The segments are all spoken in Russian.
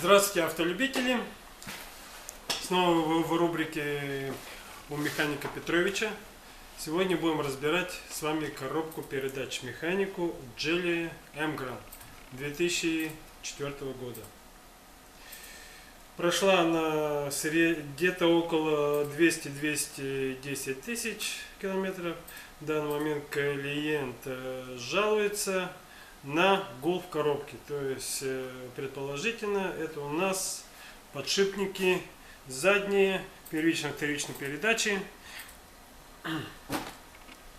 Здравствуйте, автолюбители! Снова в рубрике у механика Петровича. Сегодня будем разбирать с вами коробку передач механику Geely M-Gran 2004 года. Прошла она где-то около 200-210 тысяч километров. В данный момент клиент жалуется на гул в коробке. То есть предположительно это у нас подшипники задние первично-вторичной передачи,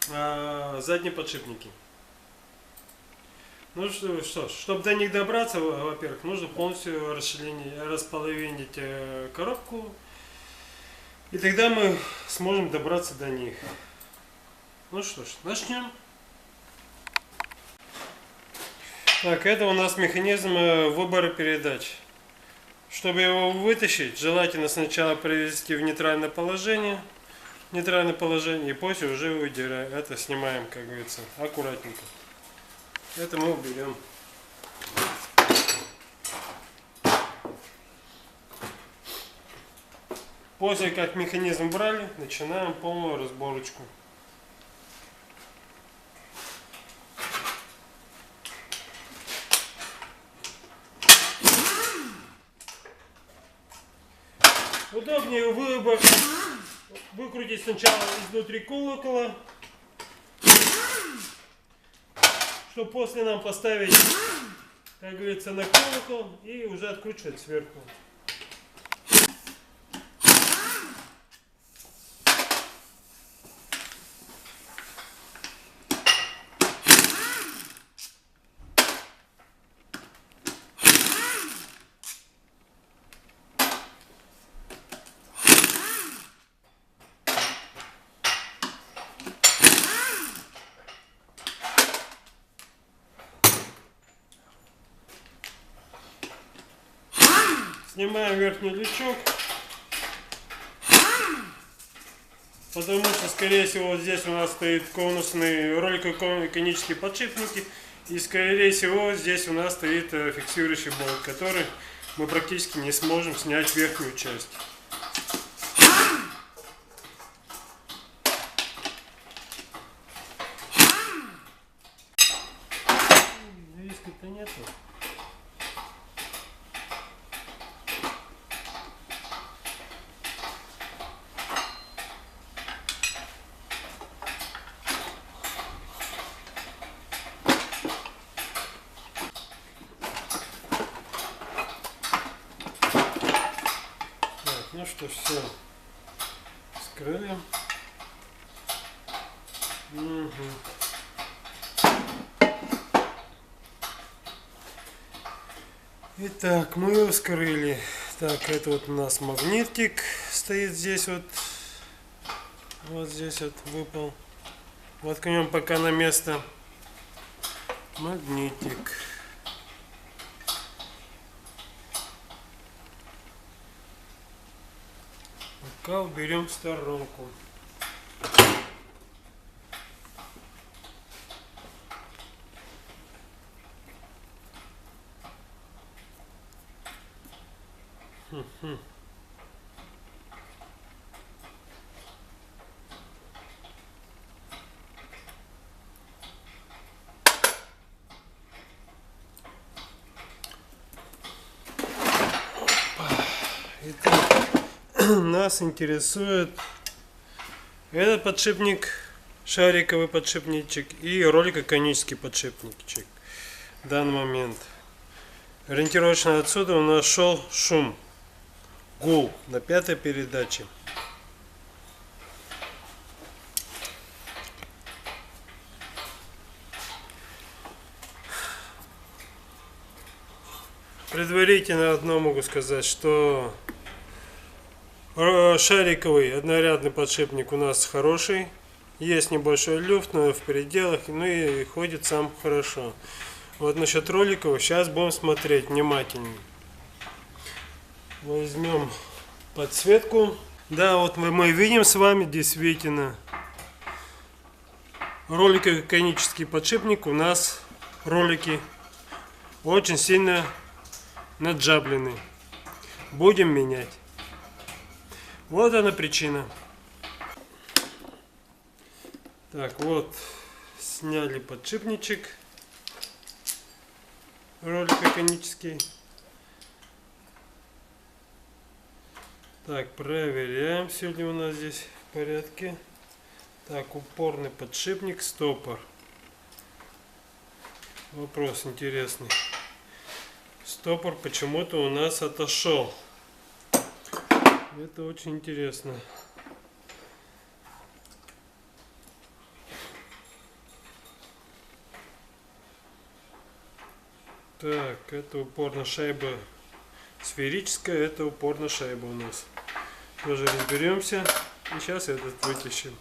задние подшипники. Ну что ж, чтобы до них добраться, во-первых, нужно полностью располовинить коробку, и тогда мы сможем добраться до них. Ну что ж, начнем. Так, это у нас механизм выбора передач. Чтобы его вытащить, желательно сначала привести в нейтральное положение, и после уже выдираем. Это снимаем, как говорится, аккуратненько. Это мы уберем. После как механизм брали, начинаем полную разборочку. Удобнее выкрутить сначала изнутри колокола, чтобы после нам поставить, как говорится, на колокол и уже откручивать сверху. Снимаем верхний лючок, потому что, скорее всего, вот здесь у нас стоит конусный роликово-конические подшипники, и, скорее всего, здесь у нас стоит фиксирующий болт, который мы практически не сможем снять верхнюю часть. Диска-то нету. Ну что ж, все скрыли. Итак, мы его вскрыли. Так, это вот у нас магнитик стоит здесь вот. Вот здесь вот выпал. Воткнем пока на место магнитик. Пока уберем в сторонку. Итак, нас интересует этот подшипник, шариковый подшипничек, и роликово-конический подшипничек. В данный момент ориентировочно отсюда у нас шел шум, гул на пятой передаче. Предварительно одно могу сказать, что шариковый однорядный подшипник у нас хороший. Есть небольшой люфт, но в пределах, ну и ходит сам хорошо. Вот насчет роликового сейчас будем смотреть внимательнее. Возьмем подсветку. Да, вот мы видим с вами действительно роликово-конический подшипник. У нас ролики очень сильно наджаблены. будем менять. Вот она причина. Так, вот, сняли подшипничек, ролик механический. Так, проверяем, все ли у нас здесь в порядке. Так, упорный подшипник, стопор. Вопрос интересный. Стопор почему-то у нас отошел. Это очень интересно. Так, это упорная шайба сферическая, это упорная шайба у нас. Тоже разберемся. И сейчас этот вытащим.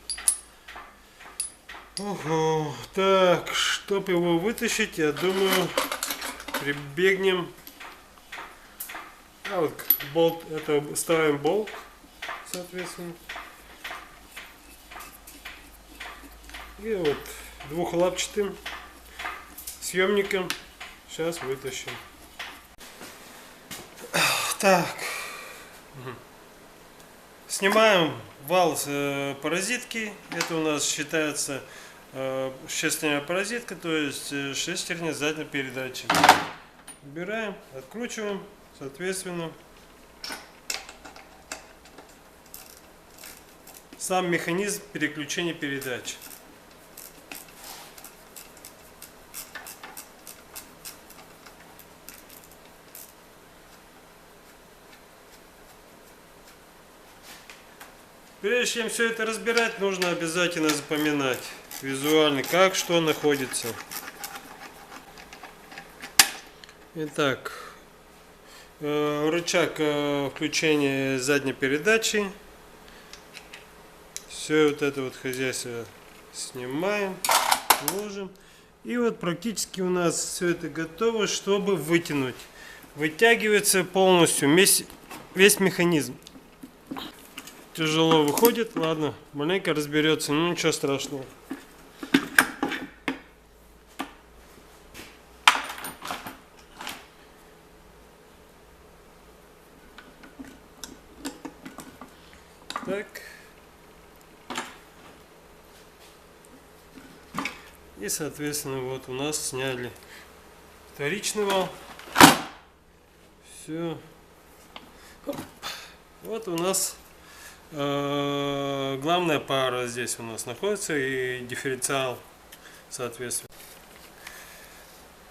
Ого. Так, чтобы его вытащить, я думаю, прибегнем. А вот болт, это ставим болт, соответственно. И вот двухлапчатым съемником сейчас вытащим. Так, снимаем вал с паразитки. Это у нас считается шестерня паразитка, то есть шестерня задней передачи. Убираем, откручиваем, соответственно. Сам механизм переключения передач. Прежде чем все это разбирать, нужно обязательно запоминать визуально, как что находится. Итак, рычаг включения задней передачи. Все вот это вот хозяйство снимаем, ложим. И вот практически у нас все это готово, чтобы вытянуть. Вытягивается полностью весь механизм. Тяжело выходит, ладно, маленько разберется, ну ничего страшного. Так. И соответственно вот у нас сняли вторичный вал. Все. Вот у нас главная пара здесь у нас находится и дифференциал соответственно.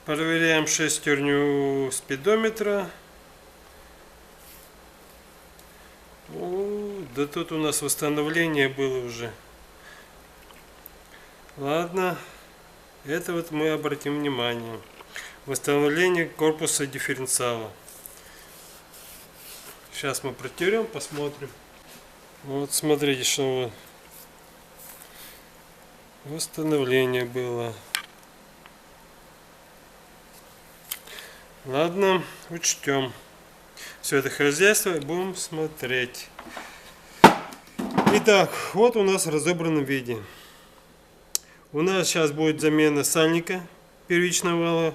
Проверяем шестерню спидометра. Да тут у нас восстановление было уже. Ладно, это вот мы обратим внимание. Восстановление корпуса дифференциала. Сейчас мы протерем, посмотрим. Вот смотрите, что восстановление было. Ладно, учтем все это хозяйство и будем смотреть. Итак, вот у нас в разобранном виде. У нас сейчас будет замена сальника первичного вала,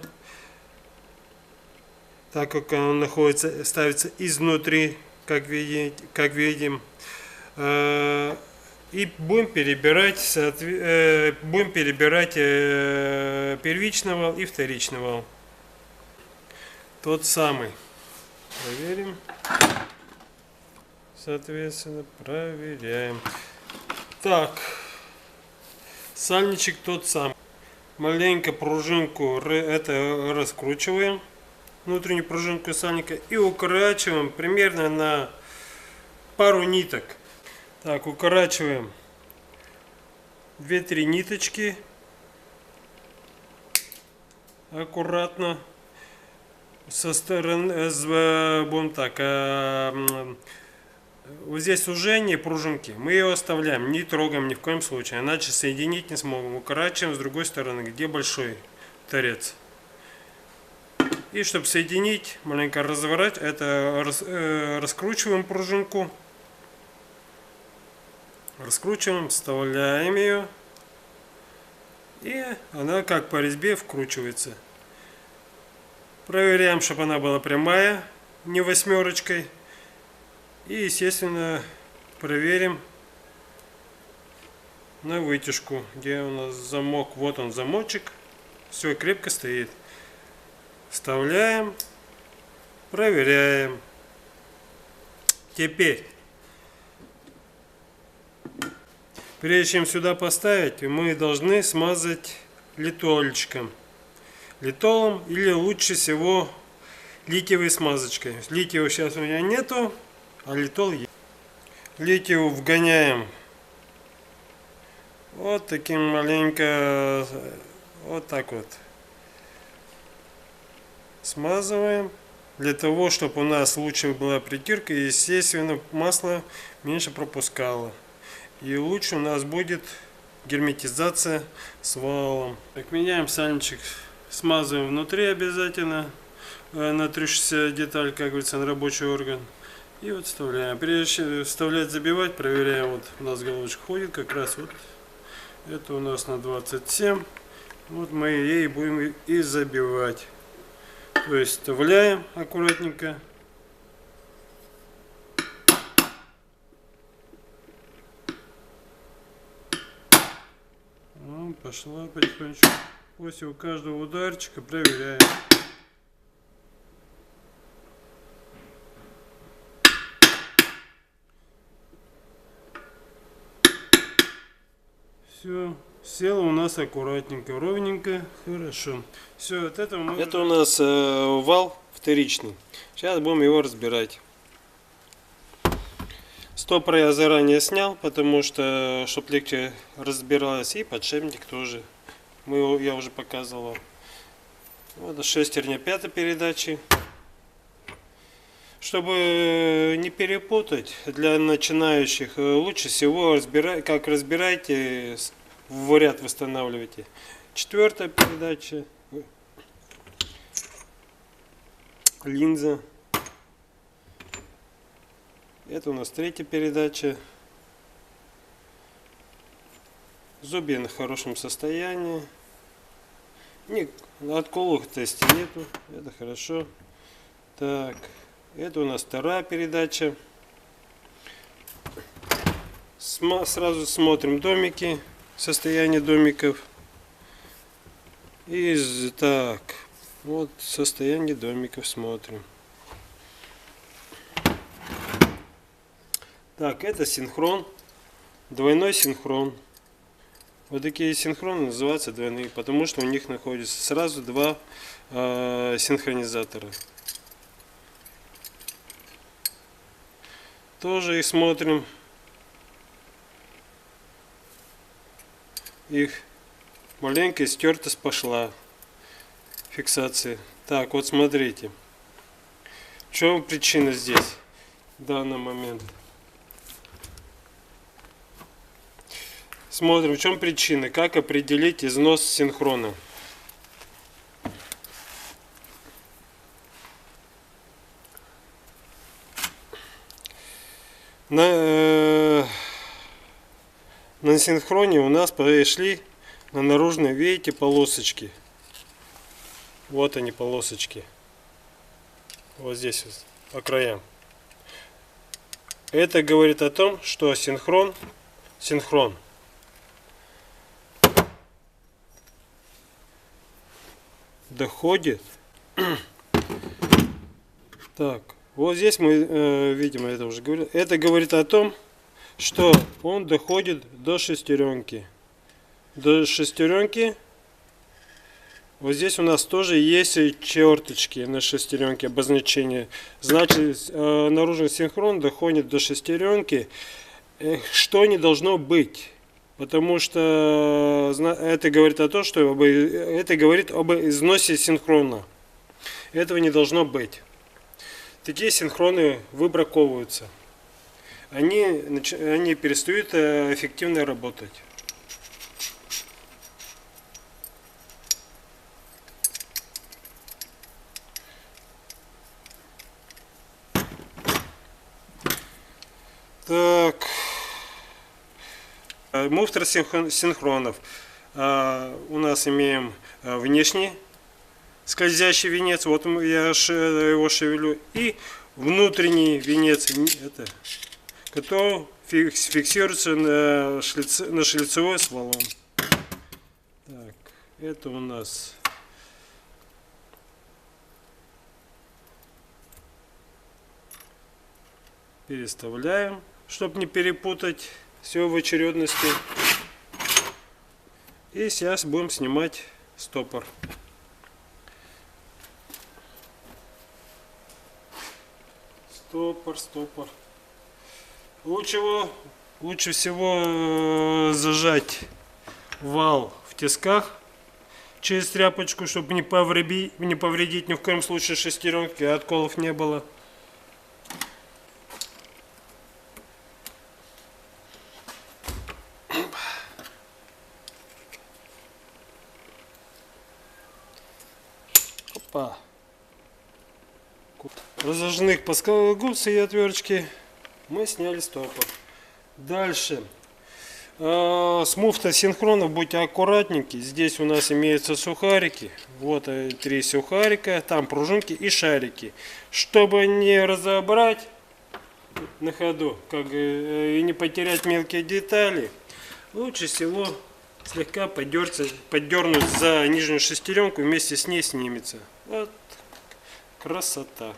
так как он находится, ставится изнутри, как видим. И будем перебирать первичный вал и вторичный вал. Тот самый. Проверим. Соответственно, проверяем. Так. Сальничек тот самый. Маленько пружинку это раскручиваем. Внутреннюю пружинку сальника. И укорачиваем примерно на пару ниток. Так, укорачиваем 2-3 ниточки. Аккуратно. Со стороны, будем так, вот здесь сужение пружинки, мы ее оставляем, не трогаем ни в коем случае, иначе соединить не сможем. Укорачиваем с другой стороны, где большой торец. И чтобы соединить, маленько разворачивать, это раскручиваем пружинку. Раскручиваем, вставляем ее. И она как по резьбе вкручивается. Проверяем, чтобы она была прямая, не восьмерочкой. И, естественно, проверим на вытяжку, где у нас замок. Вот он, замочек. Все крепко стоит. Вставляем, проверяем. Теперь, прежде чем сюда поставить, мы должны смазать литольчиком. Литолом или лучше всего литиевой смазочкой. Литиева сейчас у меня нету, а литол есть. Литию вгоняем вот таким маленько, вот так вот. Смазываем. Для того, чтобы у нас лучше была притирка, и, естественно, масло меньше пропускало. И лучше у нас будет герметизация с валом. Так, меняем сальничек, смазываем внутри обязательно на 360 деталь, как говорится, на рабочий орган. И вот вставляем. Прежде чем вставлять, забивать, проверяем. Вот у нас головочка ходит, как раз вот. Это у нас на 27. Вот мы ей будем и забивать. То есть вставляем аккуратненько. Пошла потихонечку. После каждого ударчика проверяем. Все, село у нас аккуратненько, ровненько, хорошо. Все, от этого мы... Это у нас вал вторичный. Сейчас будем его разбирать. Стопор я заранее снял, потому что, чтобы легче разбиралось, и подшипник тоже. Я уже показывал. Вот шестерня пятой передачи. Чтобы не перепутать, для начинающих лучше всего как разбирайте, в ряд восстанавливайте. Четвертая передача, линза. Это у нас третья передача. Зубья на хорошем состоянии. Отколотости нету, это хорошо. Так. Это у нас вторая передача. Сразу смотрим домики, состояние домиков. И так, вот состояние домиков смотрим. Так, это синхрон, двойной синхрон. Вот такие синхроны называются двойные, потому что у них находится сразу два синхронизатора. Тоже их смотрим. Их маленькая стертость пошла. Фиксация. Так, вот смотрите. В чем причина здесь? В данный момент. Смотрим, в чем причина. Как определить износ синхрона. На синхроне у нас пошли на наружные, видите, полосочки. Вот они, полосочки. Вот здесь вот, по краям. Это говорит о том, что синхрон доходит. Так. Вот здесь мы видим, это уже говорил. Это говорит о том, что он доходит до шестеренки. До шестеренки. Вот здесь у нас тоже есть черточки на шестеренке, обозначение. Значит, наружный синхрон доходит до шестеренки. Что не должно быть? Потому что это говорит о том, что это говорит об износе синхрона. Этого не должно быть. Такие синхроны выбраковываются. Они перестают эффективно работать. Так. Муфтер синхронов. У нас имеем внешний скользящий венец, вот я его шевелю, и внутренний венец, это, который фиксируется на шлицевой свалом. Так, это у нас переставляем, чтобы не перепутать все в очередности. И сейчас будем снимать стопор. Стопор. Лучше всего зажать вал в тисках через тряпочку, чтобы не повредить ни в коем случае шестеренки, отколов не было. Опа. Разожженных плоскогубцы и отверточки мы сняли стопор. Дальше. С муфтой синхронов будьте аккуратненькие. Здесь у нас имеются сухарики. Вот 3 сухарика, там пружинки и шарики. Чтобы не разобрать на ходу и не потерять мелкие детали, лучше всего слегка поддернуть за нижнюю шестеренку, вместе с ней снимется. Вот красота.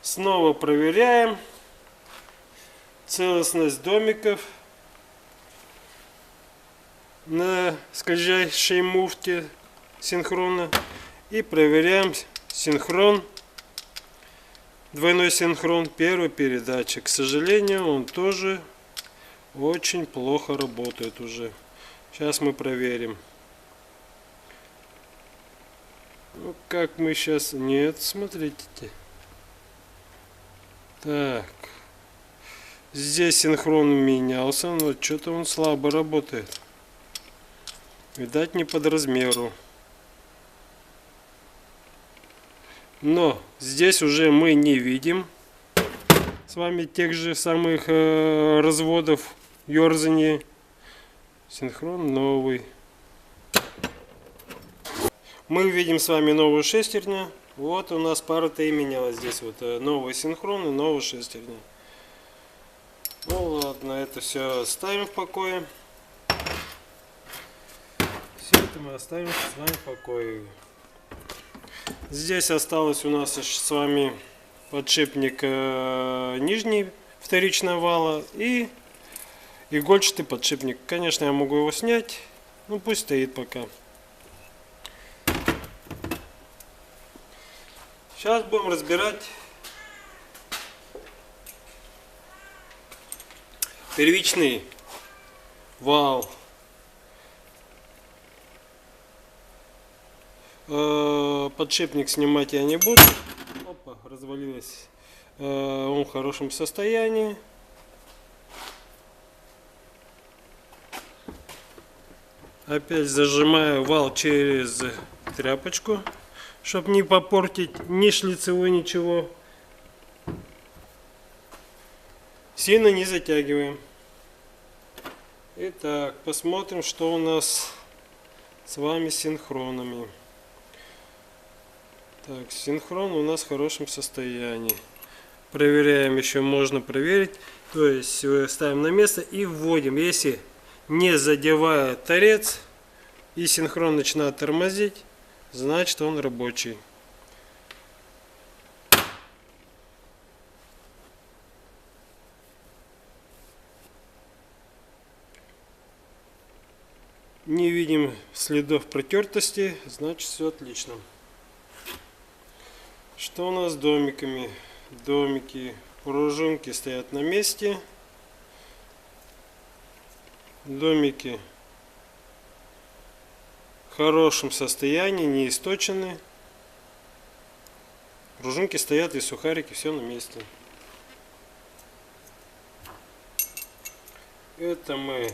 Снова проверяем целостность домиков на скользящей муфте синхронно. И проверяем синхрон, двойной синхрон первой передачи. К сожалению, он тоже очень плохо работает уже. Сейчас мы проверим. Ну, как мы сейчас... Нет, смотрите. Так. Здесь синхрон менялся, но что-то он слабо работает. Видать, не под размеру. Но здесь уже мы не видим с вами тех же самых разводов, ерзания. Синхрон новый. Мы видим с вами новую шестерню. Вот у нас пара-то и менялась. Здесь вот новый синхрон и новая шестерня. Ну ладно, это все оставим в покое. Все это мы оставим с вами в покое. Здесь осталось у нас с вами подшипник нижний вторичного вала и игольчатый подшипник. Конечно, я могу его снять, но пусть стоит пока. Сейчас будем разбирать первичный вал. Подшипник снимать я не буду. Опа, развалилось. Он в хорошем состоянии. Опять зажимаю вал через тряпочку, чтобы не попортить ни шлицевой, ничего. Сильно не затягиваем. Итак, посмотрим, что у нас с вами с синхронами. Так, синхрон у нас в хорошем состоянии. Проверяем, еще можно проверить. То есть ставим на место и вводим. Если не задевая торец и синхрон начинает тормозить, значит он рабочий. Не видим следов протертости, значит все отлично. Что у нас с домиками? Домики, пружинки стоят на месте. Домики в хорошем состоянии, не источены. Пружинки стоят и сухарики, все на месте. Это мы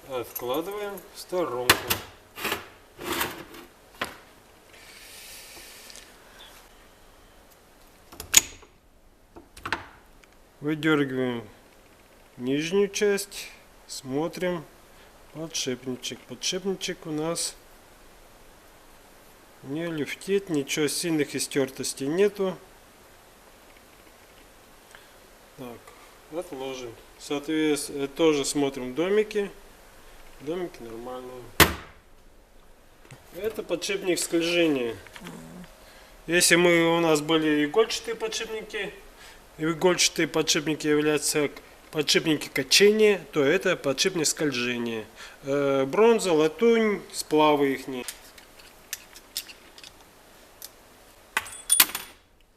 откладываем в сторонку. Выдергиваем нижнюю часть, смотрим подшипничек. Подшипничек у нас не люфтит, ничего, сильных истертостей нету. Так, отложим. Соответственно, тоже смотрим домики. Домики нормальные. Это подшипник скольжения. Если у нас были игольчатые подшипники, игольчатые подшипники являются подшипники качения, то это подшипник скольжения. Бронза, латунь, сплавы их.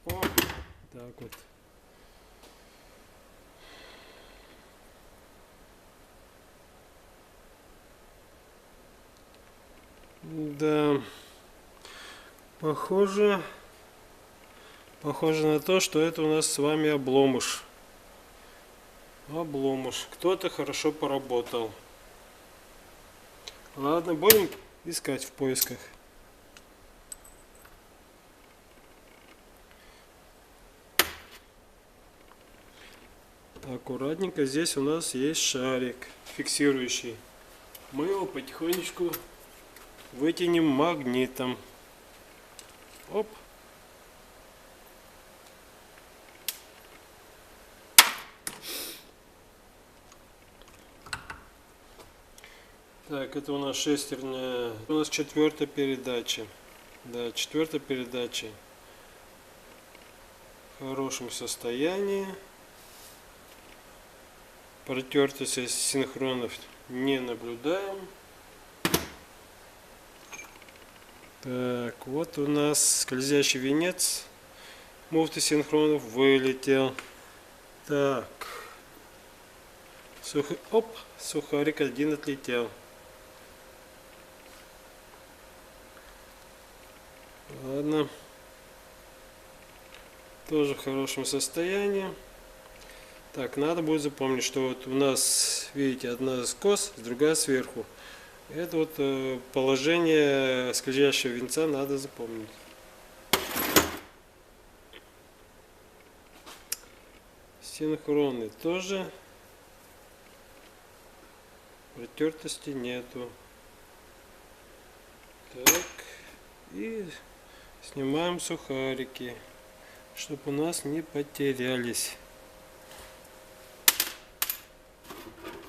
Вот так вот. Да, похоже на то, что это у нас с вами обломыш. Обломыш. Кто-то хорошо поработал. Ладно, будем искать в поисках. Аккуратненько, здесь у нас есть шарик фиксирующий. Мы его потихонечку вытянем магнитом. Оп. Так, это у нас шестерня. У нас четвертая передача. Да, четвертая передача. В хорошем состоянии. Протертости синхронов не наблюдаем. Так, вот у нас скользящий венец муфты синхронов вылетел. Так. Оп, сухарик один отлетел. Ладно. Тоже в хорошем состоянии. Так, надо будет запомнить, что вот у нас, видите, одна скос, другая сверху. Это вот положение скользящего венца надо запомнить. Синхроны тоже. Протертости нету. Так. И снимаем сухарики, чтобы у нас не потерялись.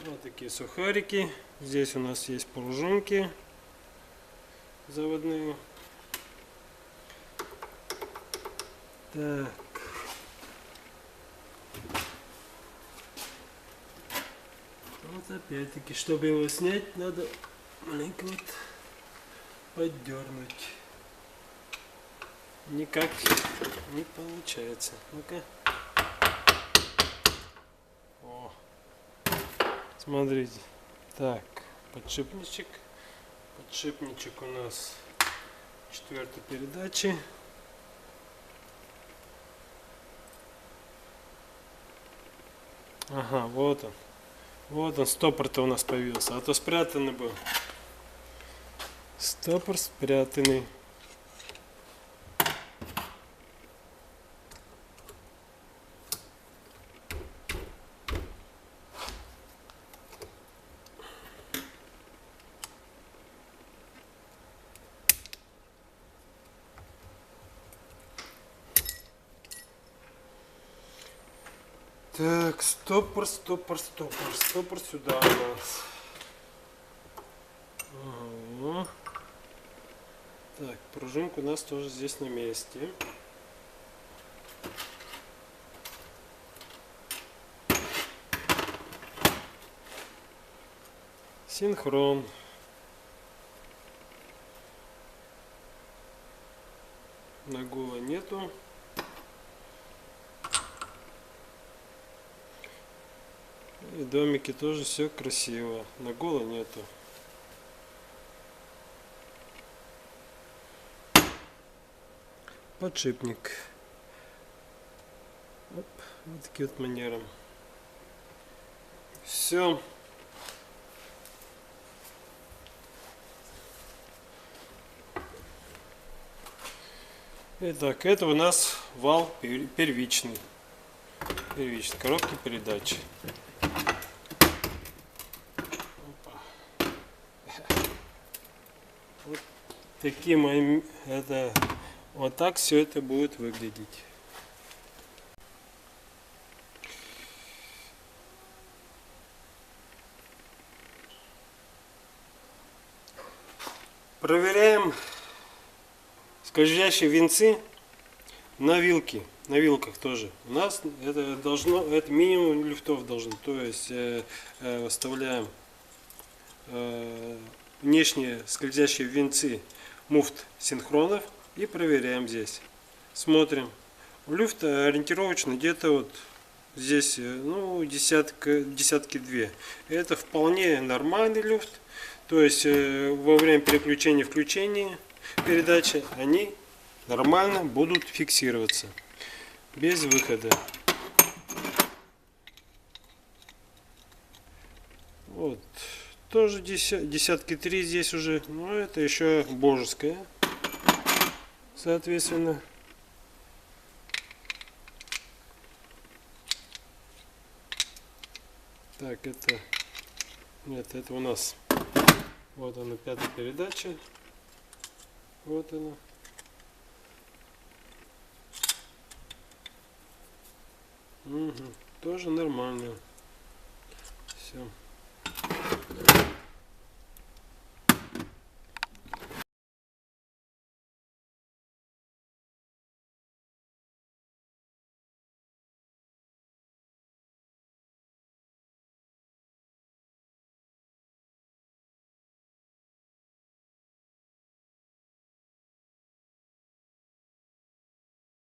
Вот такие сухарики. Здесь у нас есть пружинки заводные. Так. Вот опять-таки, чтобы его снять, надо маленько вот поддернуть. Никак не получается. Ну-ка. О. Смотрите. Так, подшипничек. Подшипничек у нас четвертой передачи. Ага, вот он. Вот он, стопор-то у нас появился. А то спрятанный был. Стопор спрятанный. Так, стопор сюда у нас. Ага. Так, пружинка у нас тоже здесь на месте. Синхрон. Нагула нету. И домики тоже все красиво. Нагула нету. Подшипник. Оп, вот таким вот манером. Все. Итак, это у нас вал первичный. Первичный. Коробки передач. Вот таким это вот так все это будет выглядеть. Проверяем скользящие венцы на вилке. На вилках тоже. У нас это минимум люфтов должен. То есть вставляем внешние скользящие венцы муфт синхронов и проверяем здесь. Смотрим. Люфт ориентировочно где-то вот здесь, ну, десятки две. Это вполне нормальный люфт. То есть во время переключения включения передачи они нормально будут фиксироваться без выхода. Вот тоже десятки три здесь уже, но это еще божеская, соответственно. Так, это нет, это у нас вот она, пятая передача. Вот она. Угу, тоже нормально. Все.